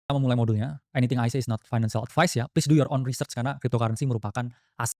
Memulai modulnya, anything I say is not financial advice ya, please do your own research karena cryptocurrency merupakan as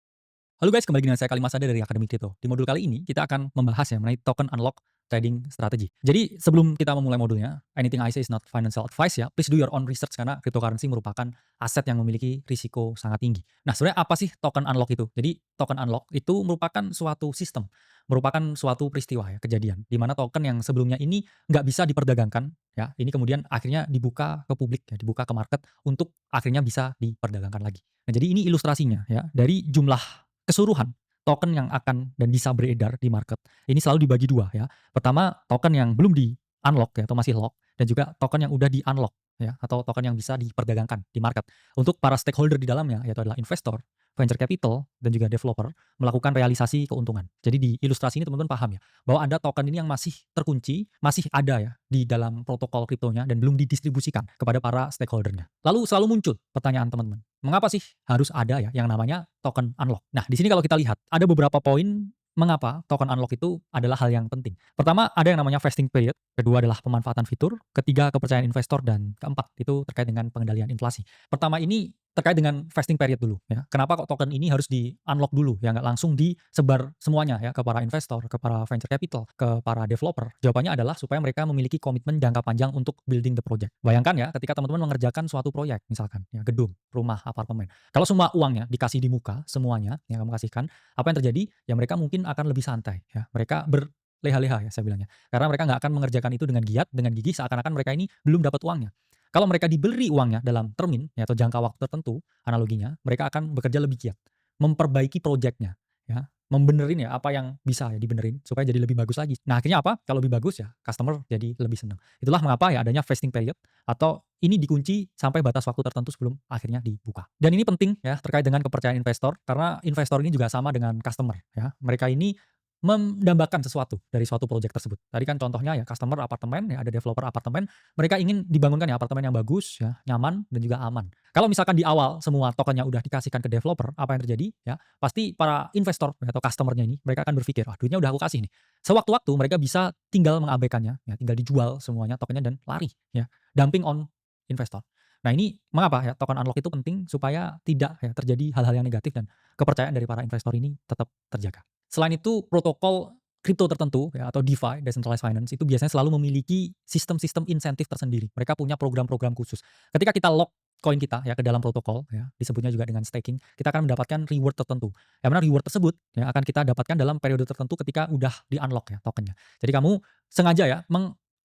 halo guys, kembali dengan saya Kali Mas Ade dari Akademi Kripto. Di modul kali ini kita akan membahas ya mengenai token unlock trading strategy. Jadi sebelum kita memulai modulnya, anything I say is not financial advice ya, please do your own research karena cryptocurrency merupakan aset yang memiliki risiko sangat tinggi. Nah, sebenarnya apa sih token unlock itu? Jadi token unlock itu merupakan suatu sistem, merupakan suatu peristiwa ya, kejadian di mana token yang sebelumnya ini nggak bisa diperdagangkan ya, ini kemudian akhirnya dibuka ke publik ya, dibuka ke market untuk akhirnya bisa diperdagangkan lagi. Nah, jadi ini ilustrasinya ya, dari jumlah keseluruhan token yang akan dan bisa beredar di market, ini selalu dibagi dua ya. Pertama, token yang belum di-unlock ya atau masih lock, dan juga token yang udah di-unlock ya atau token yang bisa diperdagangkan di market. Untuk para stakeholder di dalamnya yaitu adalah investor, venture capital, dan juga developer melakukan realisasi keuntungan. Jadi di ilustrasi ini teman-teman paham ya, bahwa ada token ini yang masih terkunci, masih ada ya di dalam protokol kriptonya dan belum didistribusikan kepada para stakeholdernya. Lalu selalu muncul pertanyaan teman-teman, mengapa sih harus ada ya yang namanya token unlock? Nah, di sini kalau kita lihat ada beberapa poin mengapa token unlock itu adalah hal yang penting. Pertama, ada yang namanya vesting period, kedua adalah pemanfaatan fitur, ketiga kepercayaan investor, dan keempat itu terkait dengan pengendalian inflasi. Pertama ini terkait dengan vesting period dulu ya. Kenapa kok token ini harus di-unlock dulu ya, nggak langsung disebar semuanya ya ke para investor, ke para venture capital, ke para developer? Jawabannya adalah supaya mereka memiliki komitmen jangka panjang untuk building the project. Bayangkan ya, ketika teman-teman mengerjakan suatu proyek, misalkan ya gedung, rumah, apartemen. Kalau semua uangnya dikasih di muka semuanya yang kamu kasihkan, apa yang terjadi? Ya mereka mungkin akan lebih santai ya. Mereka berleha-leha ya saya bilangnya. Karena mereka nggak akan mengerjakan itu dengan giat, dengan gigih seakan-akan mereka ini belum dapat uangnya. Kalau mereka diberi uangnya dalam termin ya, atau jangka waktu tertentu, analoginya, mereka akan bekerja lebih giat, memperbaiki projeknya, ya, membenerin ya apa yang bisa ya dibenerin supaya jadi lebih bagus lagi. Nah, akhirnya apa? Kalau lebih bagus ya customer jadi lebih senang. Itulah mengapa ya adanya vesting period atau ini dikunci sampai batas waktu tertentu sebelum akhirnya dibuka. Dan ini penting ya terkait dengan kepercayaan investor karena investor ini juga sama dengan customer ya. Mereka ini mendambakan sesuatu dari suatu proyek tersebut. Tadi kan contohnya ya customer apartemen ya, ada developer apartemen, mereka ingin dibangunkan ya apartemen yang bagus ya, nyaman dan juga aman. Kalau misalkan di awal semua tokennya udah dikasihkan ke developer, apa yang terjadi ya? Pasti para investor ya, atau customer-nya ini mereka akan berpikir, "Wah, duitnya udah aku kasih nih." Sewaktu-waktu mereka bisa tinggal mengabaikannya ya, tinggal dijual semuanya tokennya dan lari ya, dumping on investor. Nah, ini mengapa ya token unlock itu penting supaya tidak ya terjadi hal-hal yang negatif dan kepercayaan dari para investor ini tetap terjaga. Selain itu, protokol kripto tertentu ya atau DeFi, decentralized finance, itu biasanya selalu memiliki sistem-sistem insentif tersendiri. Mereka punya program-program khusus. Ketika kita lock koin kita ya ke dalam protokol ya, disebutnya juga dengan staking, kita akan mendapatkan reward tertentu. Yang mana reward tersebut ya akan kita dapatkan dalam periode tertentu ketika udah di-unlock ya tokennya. Jadi kamu sengaja ya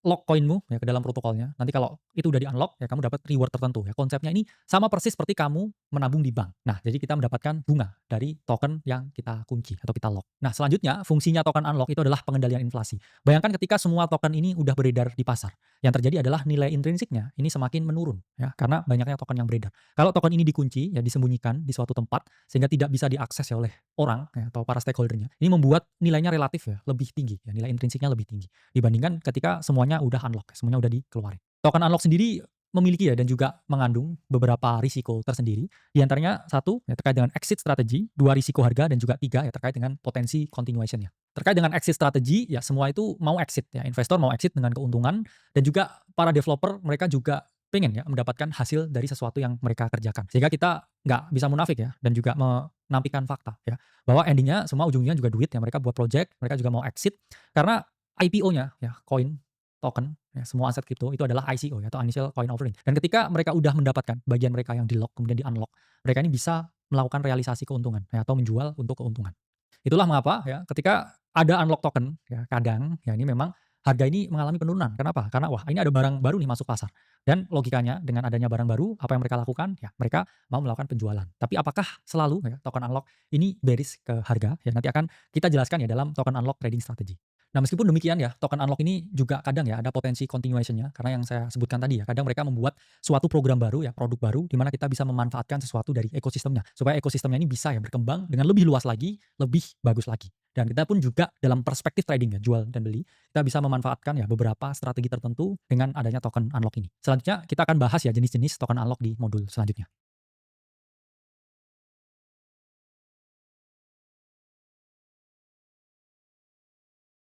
lock koinmu ya ke dalam protokolnya. Nanti kalau itu udah di-unlock ya kamu dapat reward tertentu ya. Konsepnya ini sama persis seperti kamu menabung di bank. Nah, jadi kita mendapatkan bunga dari token yang kita kunci atau kita lock. Nah, selanjutnya fungsinya token unlock itu adalah pengendalian inflasi. Bayangkan ketika semua token ini udah beredar di pasar. Yang terjadi adalah nilai intrinsiknya ini semakin menurun ya karena banyaknya token yang beredar. Kalau token ini dikunci ya disembunyikan di suatu tempat sehingga tidak bisa diakses ya oleh orang ya, atau para stakeholdernya. Ini membuat nilainya relatif ya lebih tinggi ya, nilai intrinsiknya lebih tinggi dibandingkan ketika semuanya udah unlock, semuanya udah dikeluarin. Token unlock sendiri memiliki ya dan juga mengandung beberapa risiko tersendiri. Di antaranya satu ya terkait dengan exit strategi, dua risiko harga, dan juga tiga ya terkait dengan potensi continuation-nya. Terkait dengan exit strategi ya semua itu mau exit ya, investor mau exit dengan keuntungan dan juga para developer mereka juga pengen ya mendapatkan hasil dari sesuatu yang mereka kerjakan. Sehingga kita nggak bisa munafik ya dan juga menampilkan fakta ya bahwa endingnya semua ujungnya juga duit ya, mereka buat project, mereka juga mau exit karena IPO-nya ya, koin, token, ya semua aset kripto itu adalah ICO ya, atau Initial Coin Offering. Dan ketika mereka udah mendapatkan bagian mereka yang di-lock kemudian di-unlock, mereka ini bisa melakukan realisasi keuntungan ya, atau menjual untuk keuntungan. Itulah mengapa ya ketika ada unlock token ya kadang ya ini memang harga ini mengalami penurunan. Kenapa? Karena wah ini ada barang baru nih masuk pasar. Dan logikanya dengan adanya barang baru apa yang mereka lakukan? Ya mereka mau melakukan penjualan. Tapi apakah selalu ya token unlock ini bearish ke harga? Ya nanti akan kita jelaskan ya dalam token unlock trading strategy. Nah, meskipun demikian ya, token unlock ini juga kadang ya ada potensi continuation-nya karena yang saya sebutkan tadi ya, kadang mereka membuat suatu program baru ya, produk baru di mana kita bisa memanfaatkan sesuatu dari ekosistemnya supaya ekosistemnya ini bisa ya berkembang dengan lebih luas lagi, lebih bagus lagi. Dan kita pun juga dalam perspektif trading ya, jual dan beli, kita bisa memanfaatkan ya beberapa strategi tertentu dengan adanya token unlock ini. Selanjutnya kita akan bahas ya jenis-jenis token unlock di modul selanjutnya.